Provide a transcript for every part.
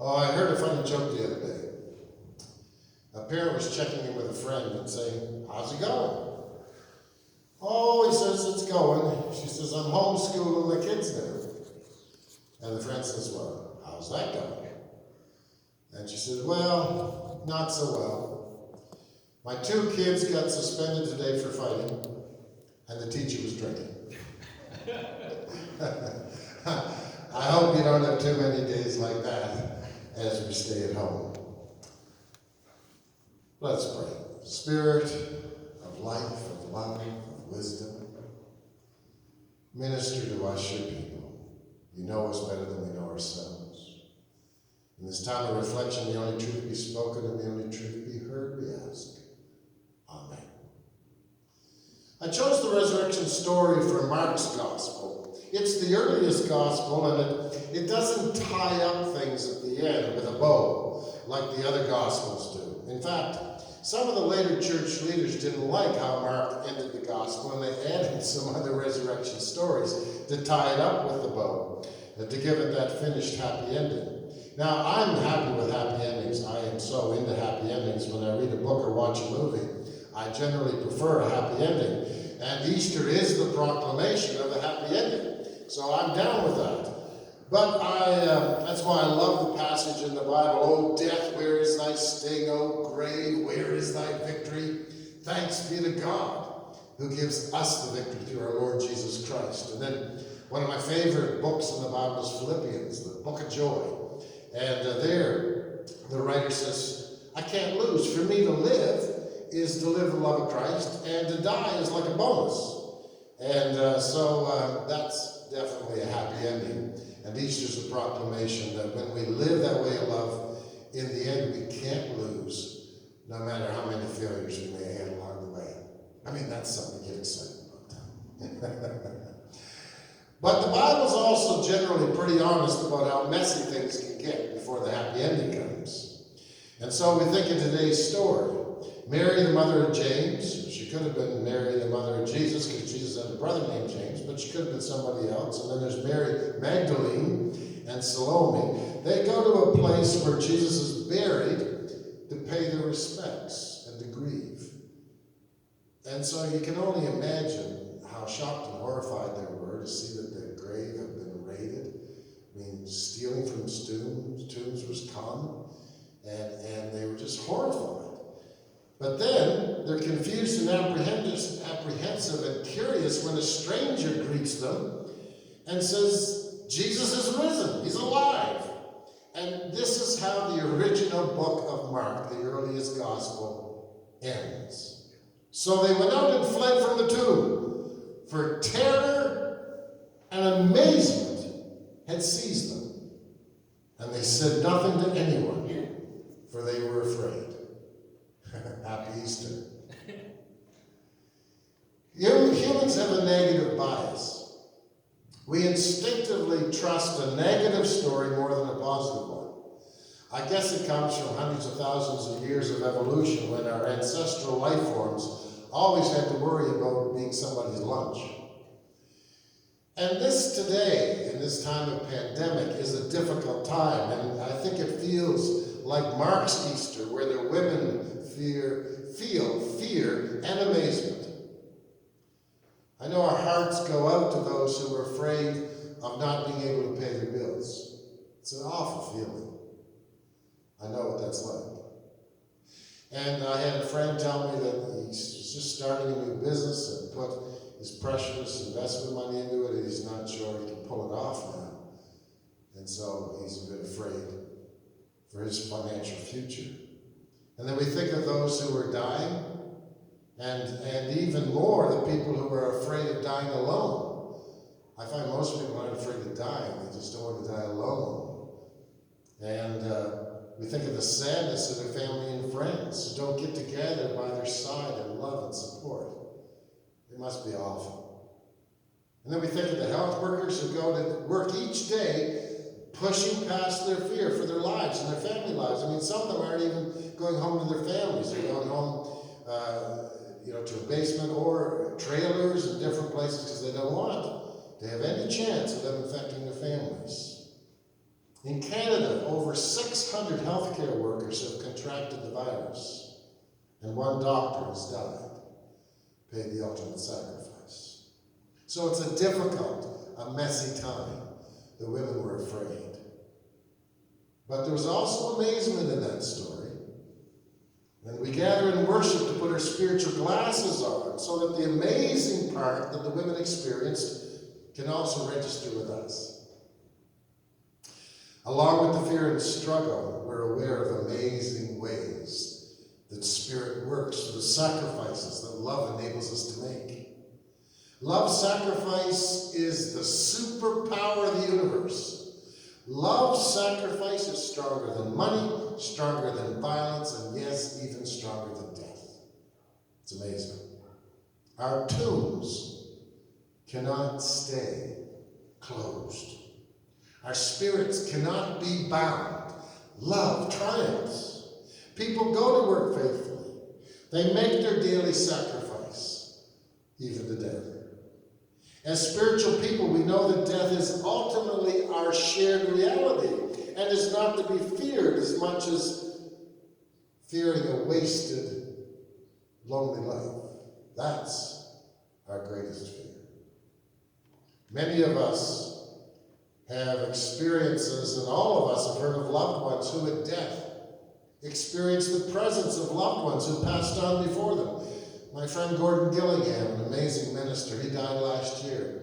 Oh, I heard a funny joke the other day. A parent was checking in with a friend and saying, "How's it going?" "Oh," he says, "it's going." She says, "I'm homeschooling the kids now." And the friend says, "Well, how's that going?" And she says, "Well, not so well. My 2 kids got suspended today for fighting, and the teacher was drinking." I hope you don't have too many days like that as we stay at home. Let's pray. Spirit of life, of love, of wisdom, minister to us, your people. You know us better than we know ourselves. In this time of reflection, the only truth be spoken and the only truth be heard, we ask. Amen. I chose the resurrection story from Mark's Gospel. It's the earliest Gospel, and it doesn't tie up things at the end with a bow like the other Gospels do. In fact, some of the later church leaders didn't like how Mark ended the Gospel, and they added some other resurrection stories to tie it up with the bow, and to give it that finished happy ending. Now, I'm happy with happy endings. I am so into happy endings. When I read a book or watch a movie, I generally prefer a happy ending. And Easter is the proclamation of a happy ending. So I'm down with that. But that's why I love the passage in the Bible. "O death, where is thy sting? O grave, where is thy victory? Thanks be to God, who gives us the victory through our Lord Jesus Christ." And then one of my favorite books in the Bible is Philippians, the book of joy. And there, the writer says, "I can't lose. For me to live is to live the love of Christ, and to die is like a bonus." And so that's definitely a happy ending. And Easter's a proclamation that when we live that way of love, in the end we can't lose, no matter how many failures we may have along the way. I mean, that's something to get excited about. But the Bible's also generally pretty honest about how messy things can get before the happy ending comes. And so we think of today's story. Mary, the mother of James, she could have been Mary, the mother of Jesus, because Jesus had a brother named James, but she could have been somebody else. And then there's Mary Magdalene and Salome. They go to a place where Jesus is buried to pay their respects and to grieve. And so you can only imagine how shocked and horrified they were to see that their grave had been raided. I mean, stealing from tombs was common, and they were just horrified. But then they're confused and apprehensive and curious when a stranger greets them and says, "Jesus is risen, he's alive." And this is how the original book of Mark, the earliest gospel, ends. "So they went out and fled from the tomb, for terror and amazement had seized them. And they said nothing to anyone, for they were afraid." Happy Easter. Humans have a negative bias. We instinctively trust a negative story more than a positive one. I guess it comes from hundreds of thousands of years of evolution, when our ancestral life forms always had to worry about being somebody's lunch. And this today, in this time of pandemic, is a difficult time. And I think it feels like Mark's Easter, where the women feel fear and amazement. I know our hearts go out to those who are afraid of not being able to pay their bills. It's an awful feeling. I know what that's like. And I had a friend tell me that he's just starting a new business and put his precious investment money into it, and he's not sure he can pull it off now. And so he's a bit afraid for his financial future. And then we think of those who are dying, and even more the people who are afraid of dying alone. I find most people aren't afraid of dying, they just don't want to die alone. And we think of the sadness of their family and friends who don't get together by their side in love and support. It must be awful. And then we think of the health workers who go to work each day pushing past their fear for their lives and their family lives. I mean, some of them aren't even going home to their families. They're going home to a basement or trailers and different places because they don't want to have any chance of them infecting their families. In Canada, over 600 healthcare workers have contracted the virus, and one doctor has died, paid the ultimate sacrifice. So it's a difficult, a messy time. The women were afraid. But there was also amazement in that story. And we gather in worship to put our spiritual glasses on so that the amazing part that the women experienced can also register with us. Along with the fear and struggle, we're aware of amazing ways that Spirit works through the sacrifices that love enables us to make. Love sacrifice is the superpower of the universe. Love sacrifice is stronger than money, stronger than violence, and yes, even stronger than death. It's amazing. Our tombs cannot stay closed. Our spirits cannot be bound. Love triumphs. People go to work faithfully. They make their daily sacrifice, even to death. As spiritual people, we know that death is ultimately our shared reality and is not to be feared as much as fearing a wasted, lonely life. That's our greatest fear. Many of us have experiences, and all of us have heard of loved ones who at death experienced the presence of loved ones who passed on before them. My friend Gordon Gillingham, an amazing minister, he died last year.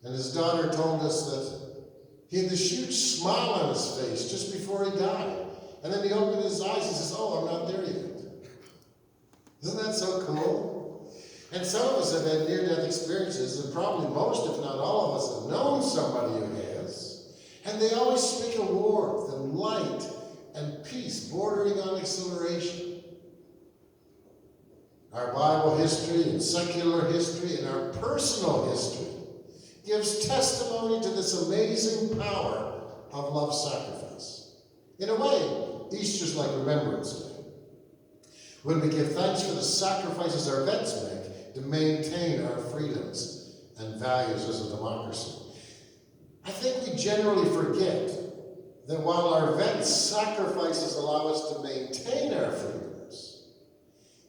And his daughter told us that he had this huge smile on his face just before he died. And then he opened his eyes and says, "Oh, I'm not there yet." Isn't that so cool? And some of us have had near-death experiences, and probably most, if not all of us, have known somebody who has. And they always speak of warmth and light and peace, bordering on exhilaration. Our Bible history and secular history and our personal history gives testimony to this amazing power of love sacrifice. In a way, Easter's like Remembrance Day, when we give thanks for the sacrifices our vets make to maintain our freedoms and values as a democracy. I think we generally forget that while our vets' sacrifices allow us to maintain our freedoms,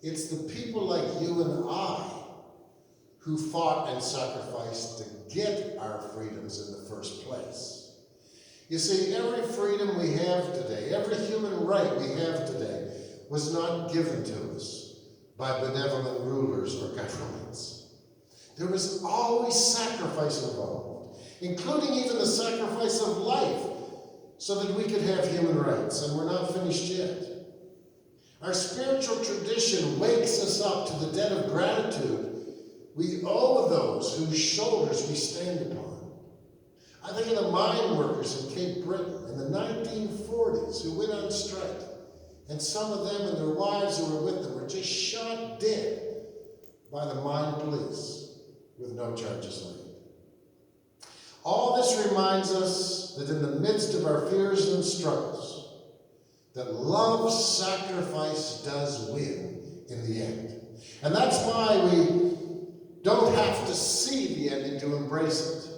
it's the people like you and I who fought and sacrificed to get our freedoms in the first place. You see, every freedom we have today, every human right we have today, was not given to us by benevolent rulers or governments. There was always sacrifice involved, including even the sacrifice of life, so that we could have human rights, and we're not finished yet. Our spiritual tradition wakes us up to the debt of gratitude we owe those whose shoulders we stand upon. I think of the mine workers in Cape Breton in the 1940s who went on strike, and some of them and their wives who were with them were just shot dead by the mine police with no charges laid. All this reminds us that in the midst of our fears and struggles, that love's sacrifice does win in the end. And that's why we don't have to see the ending to embrace it.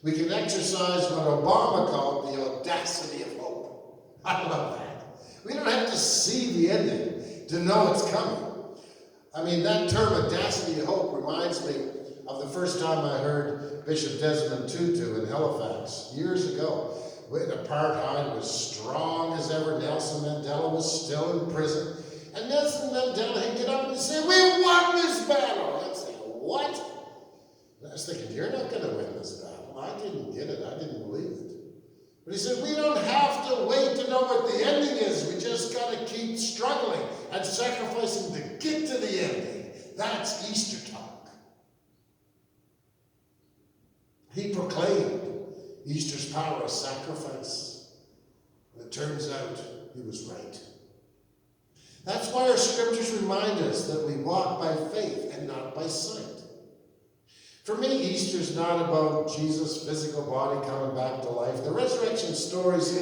We can exercise what Obama called the audacity of hope. I love that. We don't have to see the ending to know it's coming. I mean, that term audacity of hope reminds me of the first time I heard Bishop Desmond Tutu in Halifax years ago. When apartheid was strong as ever, Nelson Mandela was still in prison. And Nelson Mandela, he'd get up and say, "We won this battle." I'd say, "What?" And I was thinking, you're not going to win this battle. I didn't get it. I didn't believe it. But he said, we don't have to wait to know what the ending is. We just got to keep struggling and sacrificing to get to the ending. That's Easter talk. He proclaimed Easter's power of sacrifice. And it turns out he was right. That's why our scriptures remind us that we walk by faith and not by sight. For me, Easter's not about Jesus' physical body coming back to life. The resurrection stories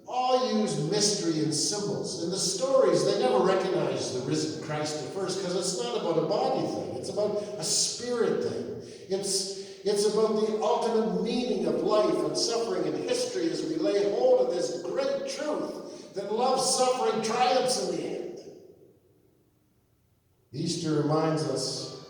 all use mystery and symbols. In the stories, they never recognize the risen Christ at first because it's not about a body thing. It's about a spirit thing. It's It's about the ultimate meaning of life and suffering and history as we lay hold of this great truth that love, suffering, triumphs in the end. Easter reminds us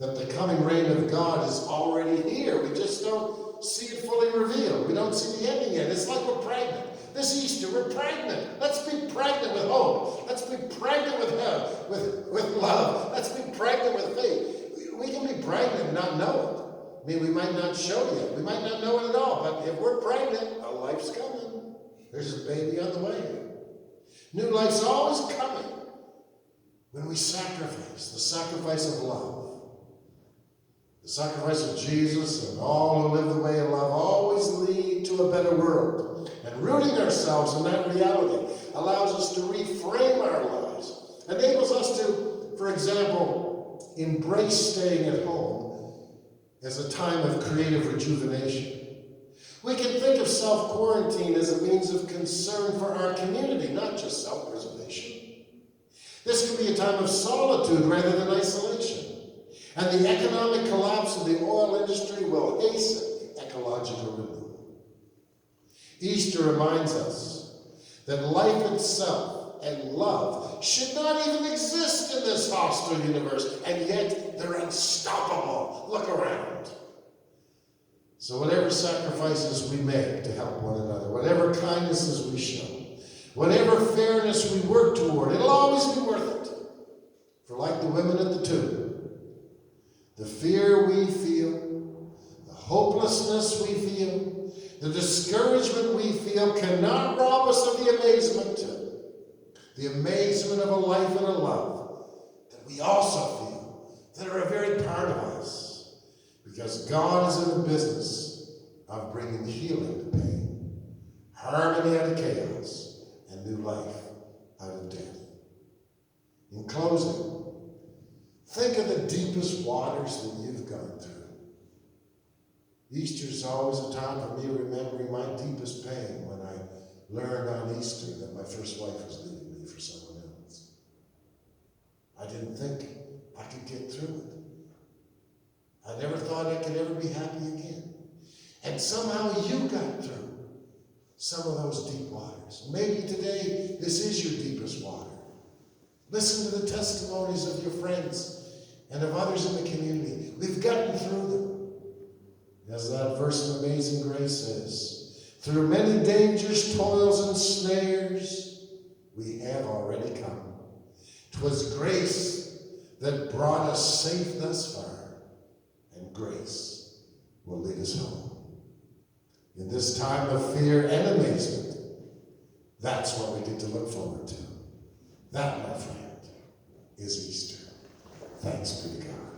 that the coming reign of God is already here. We just don't see it fully revealed. We don't see the ending yet. It's like we're pregnant. This Easter, we're pregnant. Let's be pregnant with hope. Let's be pregnant with health, with love. Let's be pregnant with faith. We can be pregnant and not know it. I mean, we might not show it yet. We might not know it at all. But if we're pregnant, a life's coming. There's a baby on the way. New life's always coming when we sacrifice, the sacrifice of love. The sacrifice of Jesus and all who live the way of love always lead to a better world. And rooting ourselves in that reality allows us to reframe our lives, enables us to, for example, embrace staying at home as a time of creative rejuvenation. We can think of self-quarantine as a means of concern for our community, not just self-preservation. This can be a time of solitude rather than isolation. And the economic collapse of the oil industry will hasten ecological renewal. Easter reminds us that life itself and love should not even exist in this hostile universe, and yet they're unstoppable. Look around. So whatever sacrifices we make to help one another, whatever kindnesses we show, whatever fairness we work toward, it'll always be worth it. For like the women at the tomb, the fear we feel, the hopelessness we feel, the discouragement we feel cannot rob us of the amazement of a life and a love that we also feel, that are a very part of us, because God is in the business of bringing healing to pain, harmony out of chaos, and new life out of death. In closing, think of the deepest waters that you've gone through. Easter's always a time for me remembering my deepest pain when I learned on Easter that my first wife was leaving me for someone else. I didn't think I could get through it. I never thought I could ever be happy again. And somehow you got through some of those deep waters. Maybe today this is your deepest water. Listen to the testimonies of your friends and of others in the community. We've gotten through them. As that verse in Amazing Grace says, through many dangers, toils, and snares, we have already come. 'Twas grace that brought us safe thus far, and grace will lead us home. In this time of fear and amazement, that's what we get to look forward to. That, my friend, is Easter. Thanks be to God.